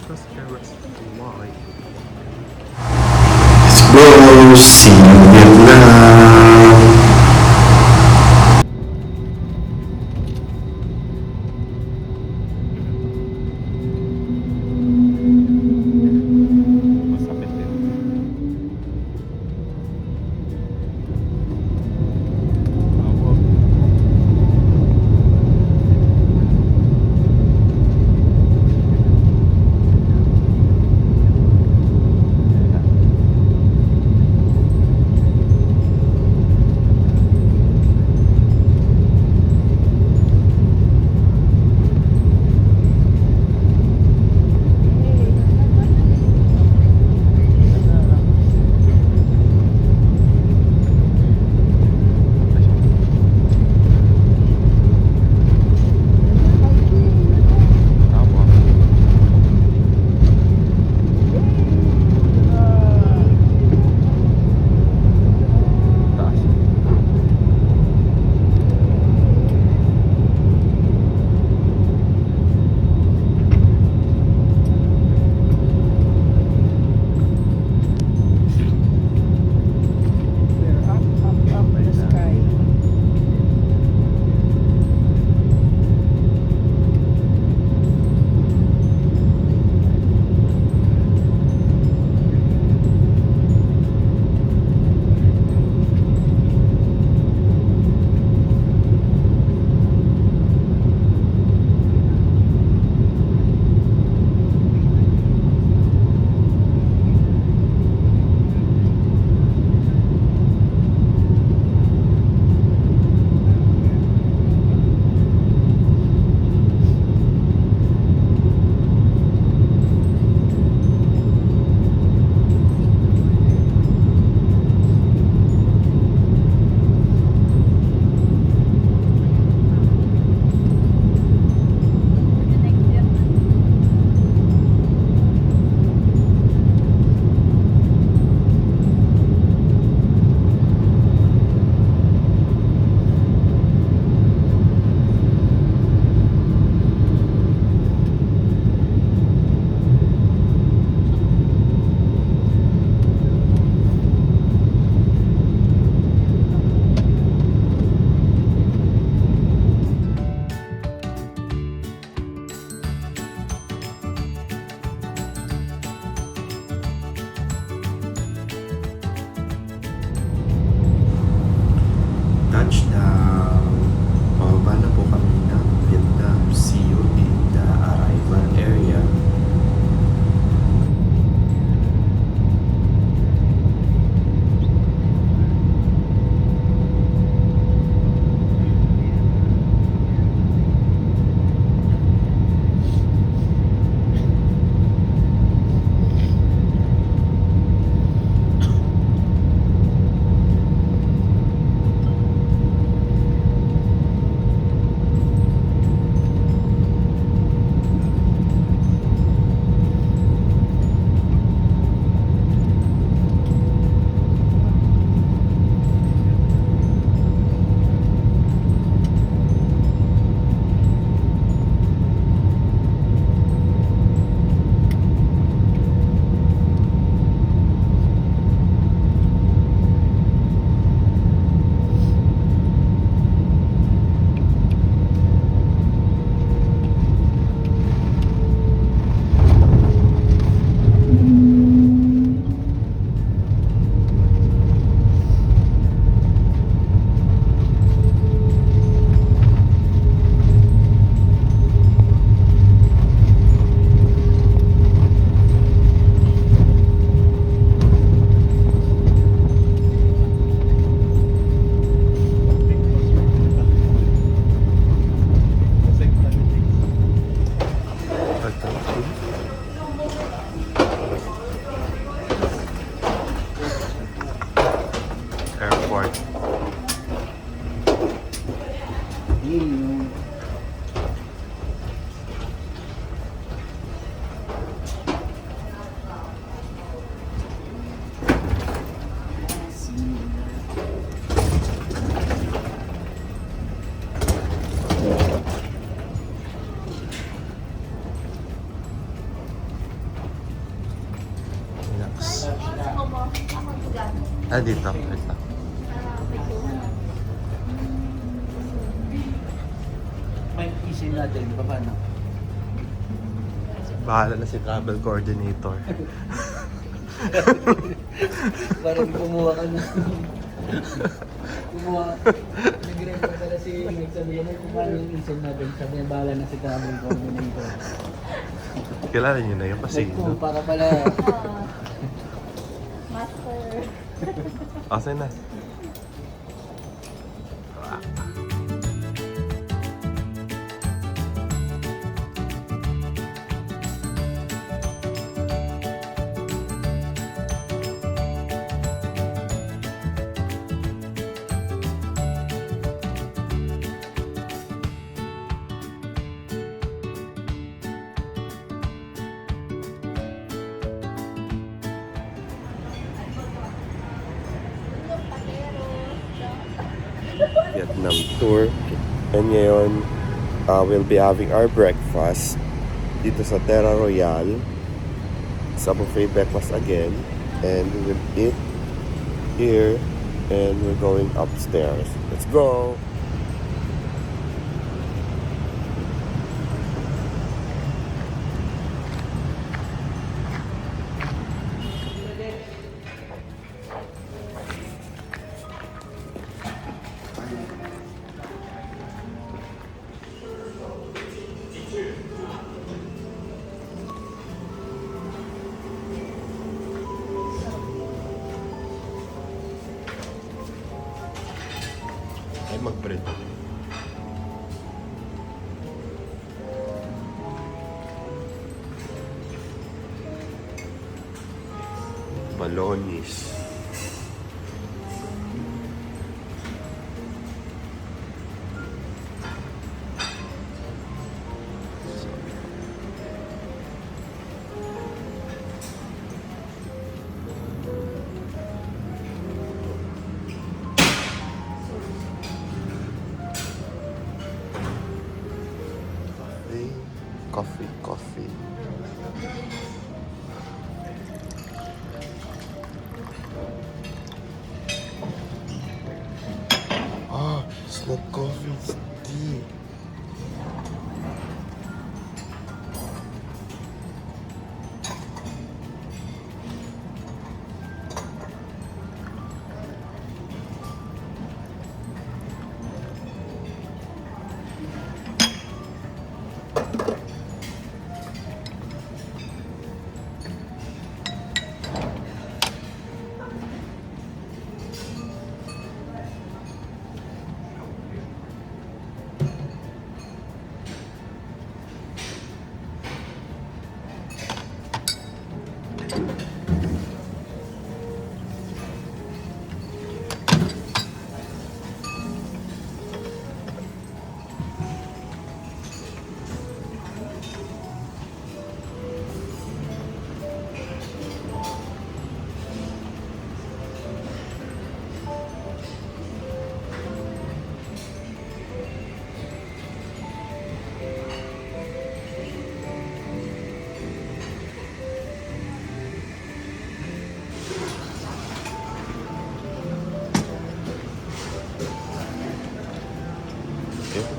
Just curious why. Let's go! See you in Vietnam! Masapit din. Ako. Ako. Taas. They're up in the sky. Touchdown! Pababa na po kami ng Vietnam. See you in the arrival area. Ah, dito. Ito. May isin natin, paano? Bahala na si travel coordinator. Parang kumuha ka na. Kumuha. Nag-refer pala si nagsabihin kung paano yung isin natin. Sabi niya, bahala na si travel coordinator. Kilala niyo na yung pasino. Para pala. Master. Asan na? Vietnam tour. And ngayon, we'll be having our breakfast dito sa Terra Royale. Sa buffet breakfast again. And we will eat here. And we're going upstairs. Let's go! Ay, mag-print. Balonis. Coffee. Ah, it's not coffee, it's tea.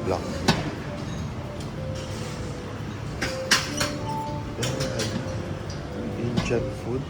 Black. Indian food.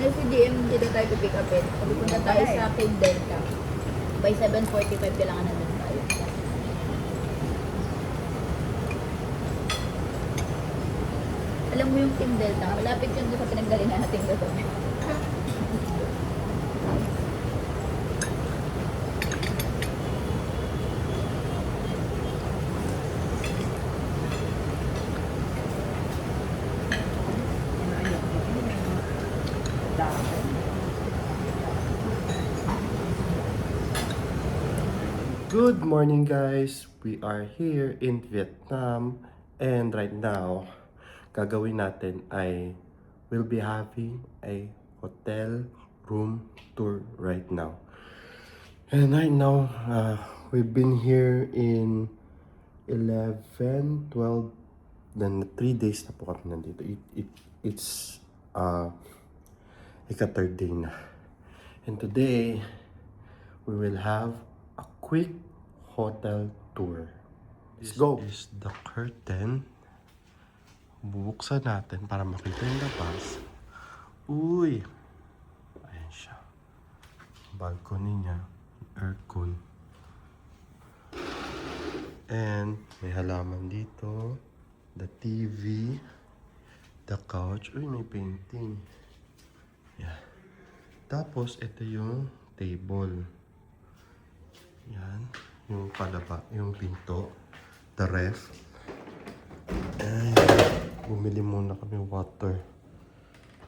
Ay, si DM dito tayo pipick upin. Pupunta tayo sa Cave Delta. By 7:45 kailangan na doon tayo. Alam mo yung Team Delta, malapit yun doon sa pinanggalingan natin doon. Good morning guys! We are here in Vietnam and right now, gagawin natin ay we'll be having a hotel room tour right now. And right now, we've been here in 11, 12, then 3 days na po kami nandito. It's ika-third day na. And today, we will have a quick hotel tour. Let's go! This is the curtain. Bubuksan natin para makita yung labas. Uy! Ayan siya. Balcony niya. Aircon. And may halaman dito. The TV. The couch. Uy, may painting. Yeah. Tapos, ito yung table. Yan. Yung palaba, yung pinto. The ref. Ay, bumili muna kami water.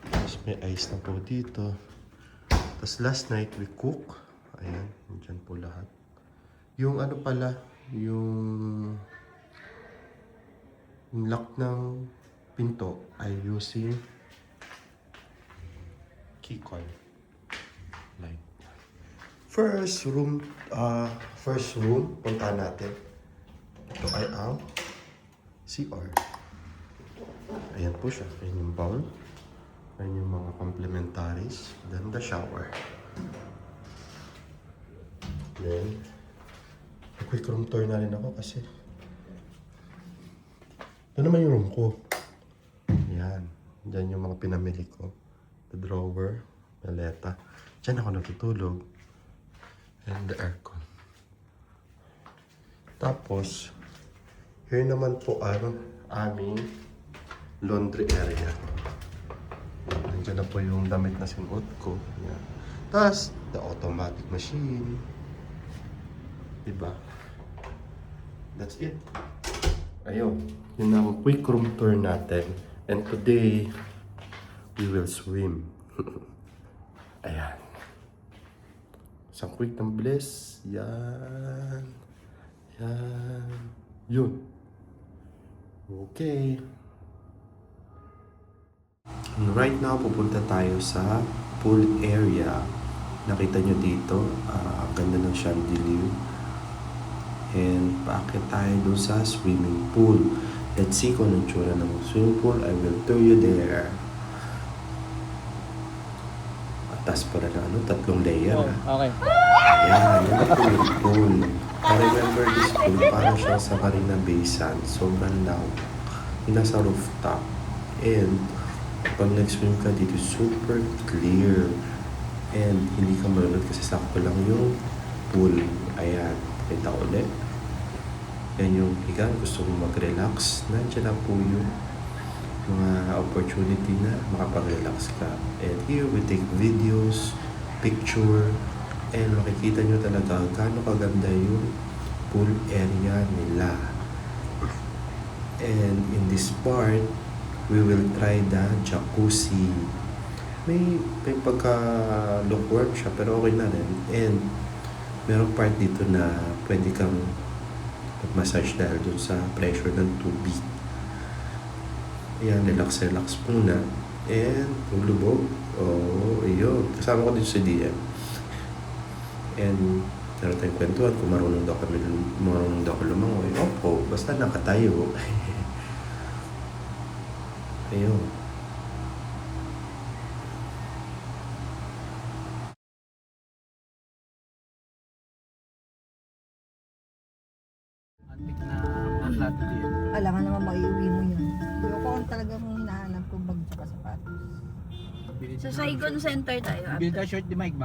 Tapos may ice na po dito. Tapos last night we cook. Ayan, dyan po lahat. Yung ano pala, yung lock ng pinto ay using key card. Like, first room, punta natin. Ito ay ang CR. Ayan po siya. Ayan yung bowl. Ayan yung mga complementaries. Then the shower. Then, quick room tour na rin ako kasi ito naman yung room ko. Ayan. Diyan yung mga pinamili ko. The drawer, maleta. Diyan ako natutulog. And the aircon. Tapos, here naman po ang aming laundry area. Nandiyan na po yung damit na sinuot ko. Yan. Tapos, the automatic machine. Diba? That's it. Ayun. Yun ang quick room tour natin. And today, we will swim. Ayan. Isang quick ng bliss. Yan. Yan. Yun. Okay. And right now, pupunta tayo sa pool area. Nakita nyo dito, ganda ng chandelier. And paakit tayo doon sa swimming pool. Let's see kung anong tsura ng swimming pool. I will tour you there. Atas pa na tatlong layer. Oh, okay. Ayan, yan ang swimming pool. I remember this pool, para siya sa Marina Bay Sands. Sobrang lawak. Yung nasa rooftop. And pag nag-swim ka dito, super clear. And hindi ka malulod kasi sakto lang yung pool. Ayan, kita ulit. Yan yung higa, gusto mong mag-relax. Nandiyan na po yung mga opportunity na makapag-relax ka. And here we take videos, picture, and makikita nyo talaga gaano kaganda yung pool area nila. And in this part, we will try the jacuzzi. May pagka-lukewarm siya pero okay na rin. And merong part dito na pwede kang mag-massage dahil dun sa pressure ng tubig. Ayan, relax muna. And kung lubog, yun. Kasama ko dito sa DM. And meron tayong kwentuhan kung marunong daw ako lumangoy. Opo, basta nakatayo. Ayun. Antik na plato din. Alam ka naman, maiuwi mo yun. Yung ko talagang hinahanap ko bag tsaka sapatos. Sa Saigon Center tayo. Bili tayo short ni Mike.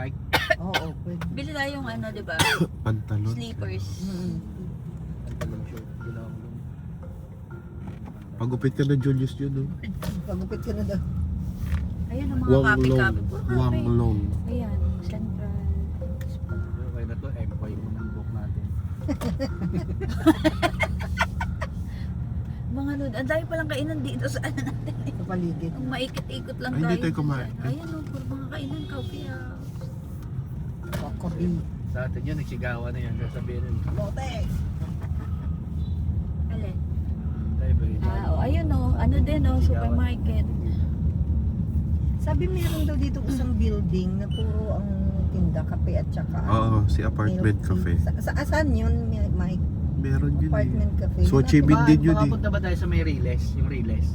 Oo, pwede. Bili tayong ano, di ba? Pantalon. Sleepers. Ang talang short. Gulaw mo. Pagupit ka na Julius yun, no? Pagupit ka na daw. Ayan ang mga kape-kape. Puro kape. Wanglong. Ayan, Central. Okay na to, employ mo ng book natin. Mga nude, ang dami palang kainan dito sa ano natin. Sa paligid. Ang maikot-ikot lang Ay, tayo. hindi tayo kumain. Ayan o, puro mga kainan, coffee house. Coffee. Sa atin yun, nagsigawan na yan. Sasabihin nun. Lote! Alin? Tayo ba yun? Ayun o, ano din o, supermarket. Sabi meron daw dito isang building na puro ang tinda, kape at saka Oo, si apartment milk cafe. tea. Saan yun, Mike? Meron yun Apartment cafe. So, Chibin din yun eh. Makapunta ba tayo sa may Riles? Yung Riles?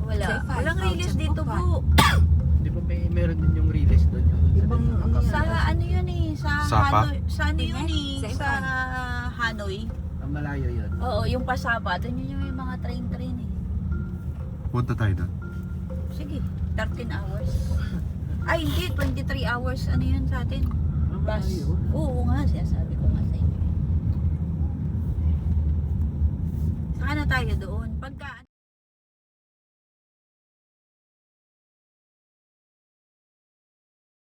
Wala. Walang release dito po. Di ba meron din yung Riles doon? Yung Ibang ano yan? Sa ano yun eh, sa Sapa? Hanoi. Sa ano yun eh, sa Hanoi. Ang malayo yun. Oo, yung Pasapa. Doon yun yung mga train eh. Punta tayo doon. Sige, 13 hours. Ay, hindi, 23 hours. Ano yun sa atin? Ang Bus. malayo. Oo nga, sinasabi ko nga sa inyo. Saka na tayo doon. Pagka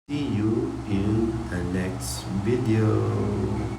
See you in the next video.